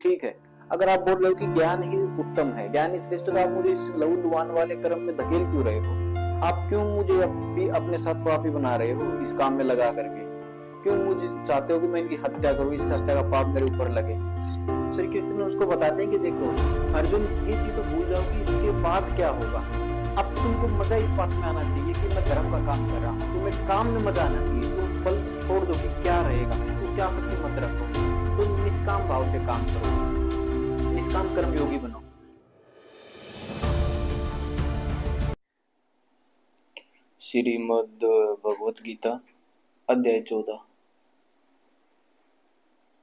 ठीक है। अगर आप बोल रहे हो कि ज्ञान ही उत्तम है, ज्ञान ही श्रेष्ठ, तो आप मुझे इस लहू लुहान वाले कर्म में धकेल क्यों रहे हो? आप क्यों मुझे अपने साथ पापी बना रहे हो इस काम में लगा करके? क्यों मुझे चाहते हो कि मैं इनकी हत्या करूं, इस हत्या का पाप मेरे ऊपर लगे? श्री कृष्ण उसको बताते हैं कि देखो अर्जुन, ये चीज तो भूल जाओ कि इसके बाद क्या होगा। अब तुमको मजा इस बात में आना चाहिए कि मैं धर्म का काम कर रहा हूँ, तुम्हें काम में मजा आना चाहिए। तुम फल छोड़ दो कि क्या रहेगा, उससे आसक्ति मत रखो। तुम निष्काम भाव से काम करो, निष्काम कर्म योगी बनो। श्रीमद् भगवत गीता अध्याय 14।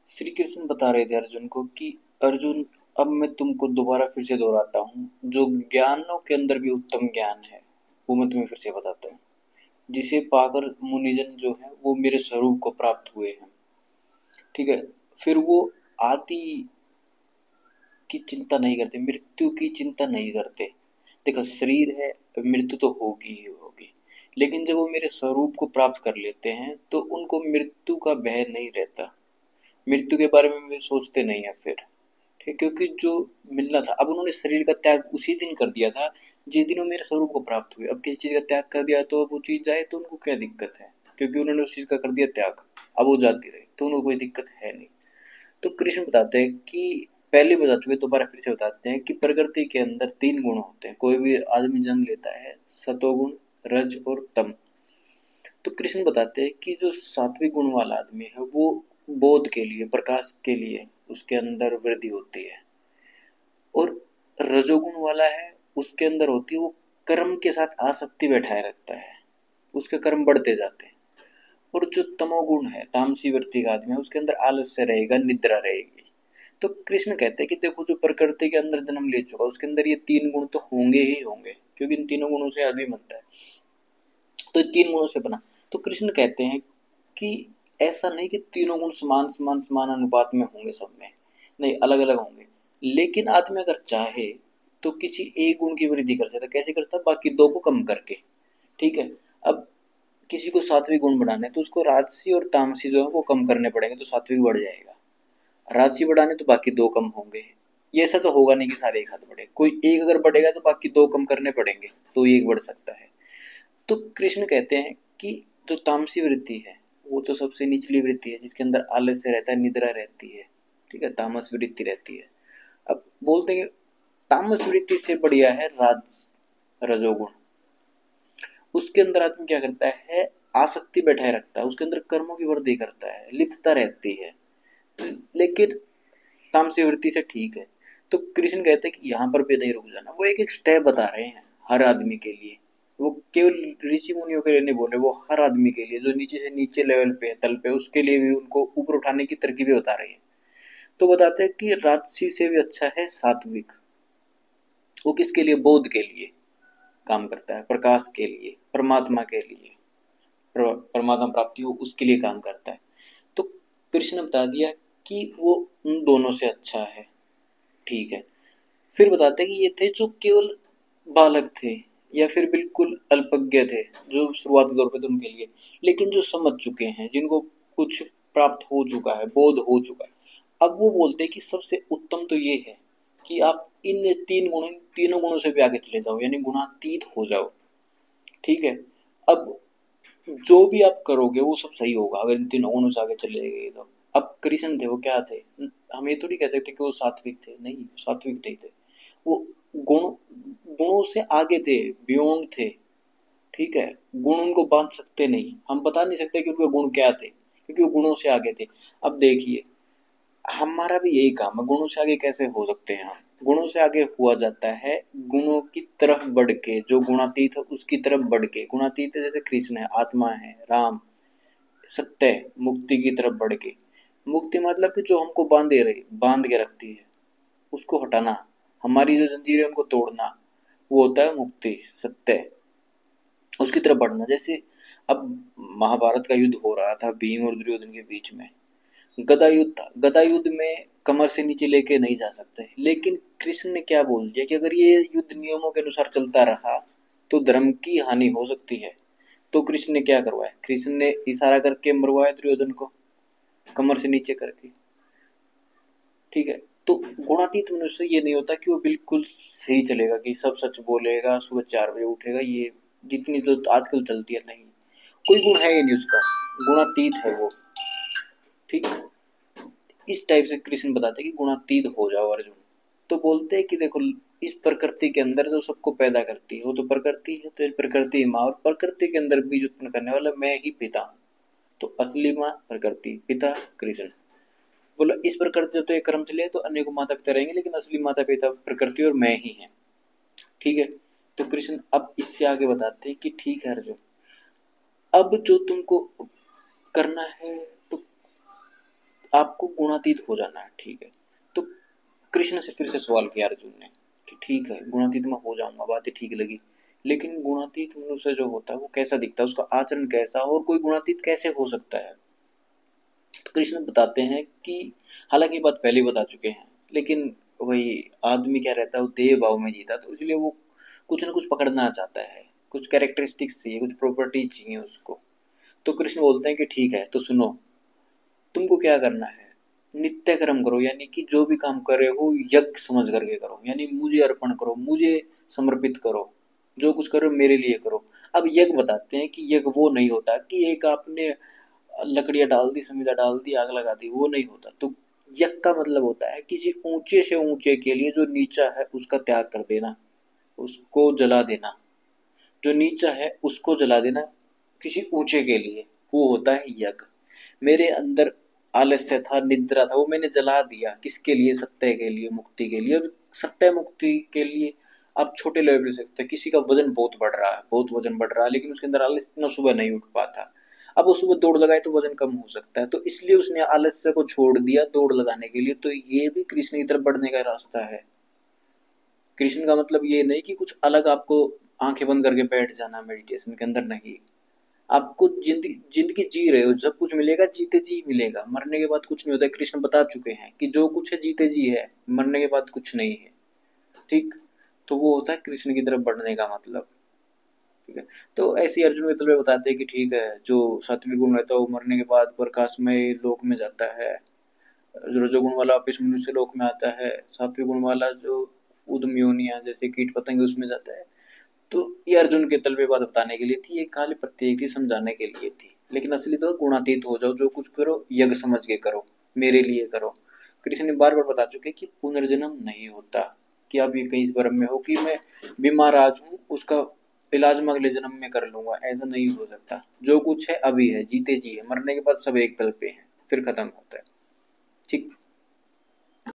श्री कृष्ण बता रहे थे अर्जुन को कि अर्जुन, अब मैं तुमको दोबारा फिर से दोहराता हूँ, जो ज्ञानों के अंदर भी उत्तम ज्ञान है वो मैं तुम्हें फिर से बताता हूँ, जिसे पाकर मुनिजन जो है वो मेरे स्वरूप को प्राप्त हुए हैं। ठीक है, फिर वो आदि की चिंता नहीं करते, मृत्यु की चिंता नहीं करते। देखो, शरीर है, मृत्यु तो होगी ही होगी, लेकिन जब वो मेरे स्वरूप को प्राप्त कर लेते हैं तो उनको मृत्यु का भय नहीं रहता, मृत्यु के बारे में वे सोचते नहीं है फिर। ठीक, क्योंकि जो मिलना था, अब उन्होंने शरीर का त्याग उसी दिन कर दिया था जिस दिन वो मेरे स्वरूप को प्राप्त हुए। अब किसी चीज का त्याग कर दिया तो अब वो चीज जाए तो उनको क्या दिक्कत है, क्योंकि उन्होंने उस चीज का कर दिया त्याग, अब वो जाती रही तो उनको कोई दिक्कत है नहीं। तो कृष्ण बताते हैं कि पहले बता चुके, दोबारा फिर से बताते हैं कि प्रकृति के अंदर तीन गुण होते हैं, कोई भी आदमी जन्म लेता है, सतोगुण, रज और तम। तो कृष्ण बताते हैं कि जो सात्विक गुण वाला आदमी है वो बोध के लिए, प्रकाश के लिए उसके अंदर वृद्धि होती है, और रजोगुण वाला है उसके अंदर होती है वो कर्म के साथ आसक्ति बैठाए रखता है, उसके कर्म बढ़ते जाते हैं। और जो तमोगुण है, तामसी वृत्ति का आदमी है, उसके अंदर आलस्य रहेगा, निद्रा रहेगी। तो कृष्ण कहते हैं कि देखो, जो प्रकृति के अंदर जन्म ले चुका उसके अंदर ये तीन गुण तो होंगे ही होंगे, क्योंकि इन तीनों गुणों से आदमी बनता है, तो तीन गुणों से बना। तो कृष्ण कहते हैं कि ऐसा नहीं कि तीनों गुण समान समान समान अनुपात में होंगे सब में, नहीं, अलग अलग होंगे। लेकिन आदमी अगर चाहे तो किसी एक गुण की वृद्धि कर सकता है। कैसे करता है? बाकी दो को कम करके। ठीक है, अब किसी को सात्विक गुण बढ़ाने तो उसको राजसी और तामसी जो है वो कम करने पड़ेंगे, तो सात्विक बढ़ जाएगा। राजसी बढ़ाने तो बाकी दो कम होंगे। ये ऐसा तो होगा नहीं कि सारे एक साथ बढ़े, कोई एक अगर बढ़ेगा तो बाकी दो कम करने पड़ेंगे, तो एक बढ़ सकता है। तो कृष्ण कहते हैं कि जो तामसी वृत्ति है वो तो सबसे निचली वृत्ति है, जिसके अंदर आलस्य रहता है, निद्रा रहती है। ठीक है, तामस वृत्ति रहती है। अब बोलते हैं तामस वृत्ति से बढ़िया है रजोगुण। उसके अंदर आदमी क्या करता है? आसक्ति बैठाए रखता है, उसके अंदर कर्मों की वृद्धि करता है, लिप्तता रहती है, लेकिन तामसी वृत्ति से ठीक है। तो कृष्ण कहते हैं कि यहाँ पर भी नहीं रुक जाना, वो एक एक स्टेप बता रहे हैं हर आदमी के लिए। वो केवल ऋषि मुनियों के लिए नहीं बोल रहे, वो हर आदमी के लिए, जो नीचे से नीचे लेवल पे है, तल पे, उसके लिए भी उनको ऊपर उठाने की तरकीबें बता रहे हैं। तो बताते हैं कि राजसी से भी अच्छा है सात्विक। वो किसके लिए? बोध के लिए काम करता है, प्रकाश के लिए, परमात्मा के लिए, परमात्मा प्राप्ति हो उसके लिए काम करता है। तो कृष्ण ने बता दिया कि वो उन दोनों से अच्छा है। ठीक है, फिर बताते हैं कि ये थे जो केवल बालक थे या फिर बिल्कुल अल्पज्ञ थे, जो शुरुआती दौर पे थे उनके लिए, लेकिन जो समझ चुके हैं, जिनको कुछ प्राप्त हो चुका है, बोध हो चुका है, अब वो बोलते हैं कि सबसे उत्तम तो ये है कि आप इन तीनों गुणों से भी आगे चले जाओ, यानी गुणातीत हो जाओ। ठीक है, अब जो भी आप करोगे वो सब सही होगा अगर इन तीनों गुणों से आगे चले गए तो। अब कृष्ण थे, वो क्या थे? हम ये थोड़ी कह सकते कि वो सात्विक थे, नहीं, सात्विक नहीं थे। वो गुण गुणों से आगे थे, बियॉन्ड थे। ठीक है, गुण उनको बांध सकते नहीं, हम बता नहीं सकते कि उनके गुण क्या थे, क्योंकि वो गुणों से आगे थे। अब देखिए, हमारा भी यही काम है, गुणों से आगे कैसे हो सकते हैं हम? गुणों से आगे हुआ जाता है गुणों की तरफ बढ़ के, जो गुणातीत है उसकी तरफ बढ़ के। गुणातीत जैसे कृष्ण है, आत्मा है, राम, सत्य, मुक्ति की तरफ बढ़ के। मुक्ति मतलब कि जो हमको बांध के रखती है उसको हटाना, हमारी जो जंजीरें है उनको तोड़ना, वो होता है मुक्ति, सत्य, उसकी तरफ बढ़ना। जैसे अब महाभारत का युद्ध हो रहा था भीम और दुर्योधन के बीच में, गदा युद्ध था। गदा युद्ध में कमर से नीचे लेके नहीं जा सकते, लेकिन कृष्ण ने क्या बोल दिया कि अगर ये युद्ध नियमों के अनुसार चलता रहा तो धर्म की हानि हो सकती है। तो कृष्ण ने क्या करवाया? कृष्ण ने इशारा करके मरवाया दुर्योधन को, कमर से नीचे करके। ठीक है, तो गुणातीत मनुष्य ये नहीं होता कि वो बिल्कुल सही चलेगा, कि सब सच बोलेगा, सुबह 4 बजे उठेगा, ये जितनी तो आजकल चलती है, नहीं, कोई गुण है ही नहीं उसका, गुणातीत है वो। ठीक, इस टाइप से कृष्ण बताते हैं कि गुणातीत हो जाओ अर्जुन। तो बोलते हैं कि देखो, इस प्रकृति के अंदर जो सबको पैदा करती है वो तो प्रकृति है, तो प्रकृति माँ, और प्रकृति के अंदर बीज उत्पन्न करने वाला मैं ही पिता हूँ। तो असली माँ प्रकृति, पिता कृष्ण। बोलो इस प्रकृति तो एक कर्म चले तो अन्य को माता पिता रहेंगे, लेकिन असली माता पिता प्रकृति और मैं ही है। ठीक है, तो कृष्ण अब इससे आगे बताते हैं कि ठीक है अर्जुन, अब जो तुमको करना है तो आपको गुणातीत हो जाना है। ठीक है, तो कृष्ण से फिर से सवाल किया अर्जुन ने कि ठीक है गुणातीत मैं हो जाऊंगा, बातें ठीक लगी, लेकिन गुणातीत मनुष्य जो होता है वो कैसा दिखता है, उसका आचरण कैसा, और कोई गुणातीत कैसे हो सकता है। तो कृष्ण बताते हैं कि हालांकि ये बात पहले बता चुके हैं, लेकिन वही आदमी क्या रहता है, वो देह भाव में जीता, तो इसलिए वो कुछ ना कुछ पकड़ना चाहता है, कुछ कैरेक्टरिस्टिक्स चाहिए, कुछ प्रॉपर्टी चाहिए उसको। तो कृष्ण बोलते हैं कि ठीक है, तो सुनो, तुमको क्या करना है, नित्य कर्म करो, यानी कि जो भी काम कर रहे हो यज्ञ समझ करके करो, यानी मुझे अर्पण करो, मुझे समर्पित करो, जो कुछ करो मेरे लिए करो। अब यज्ञ बताते हैं कि यज्ञ वो नहीं होता कि एक आपने लकड़ियां डाल दी, समीधा डाल दी, आग लगा दी, वो नहीं होता। तो यज्ञ का मतलब होता है किसी ऊंचे से ऊंचे के लिए जो नीचा है उसका त्याग कर देना, उसको जला देना, जो नीचा है उसको जला देना किसी ऊंचे के लिए, वो होता है यज्ञ। मेरे अंदर आलस्य था, निद्रा था, वो मैंने जला दिया, किसके लिए, सत्य के लिए, मुक्ति के लिए। और सत्य मुक्ति के लिए आप छोटे लेवल पे सकते हैं, किसी का वजन बहुत बढ़ रहा है, बहुत वजन बढ़ रहा है, लेकिन उसके अंदर आलस्य, इतना सुबह नहीं उठ पाता, अब वो सुबह दौड़ लगाए तो वजन कम हो सकता है, तो इसलिए उसने आलस्य को छोड़ दिया दौड़ लगाने के लिए। तो ये भी कृष्ण की तरफ बढ़ने का रास्ता है। कृष्ण का मतलब ये नहीं कि कुछ अलग आपको आंखें बंद करके बैठ जाना मेडिटेशन के अंदर, नहीं। आपको जिंदगी जिंदगी जी रहे हो, सब कुछ मिलेगा, जीते जी मिलेगा, मरने के बाद कुछ नहीं होता है। कृष्ण बता चुके हैं कि जो कुछ है जीते जी है, मरने के बाद कुछ नहीं है। ठीक, तो वो होता है कृष्ण की तरफ बढ़ने का मतलब। ठीक है, तो ऐसे ही अर्जुन मित्र बताते हैं कि ठीक है, जो सात्विक गुण रहता है वो मरने के बाद प्रकाशमय लोक में जाता है, रजोगुण वाला वापिस मनुष्य लोक में आता है, सात्विक गुण वाला जो उद्यम योनियां जैसे कीट पतंगे उसमें जाता है। तो ये अर्जुन के तलबे बात बताने के लिए थी, ये खाली प्रत्येक ही समझाने के लिए थी, लेकिन असली तो गुणातीत हो जाओ, जो कुछ करो यज्ञ समझ के करो, मेरे लिए करो। कृष्ण ने बार बार बता चुके कि पुनर्जन्म नहीं होता, कि आप ये कहीं इस भ्रम में हो कि मैं बीमार आज हूँ, उसका इलाज मैं अगले जन्म में कर लूंगा, ऐसा नहीं हो सकता। जो कुछ है अभी है, जीते जी है, मरने के बाद सब एक तल पे है, फिर खत्म होता है। ठीक।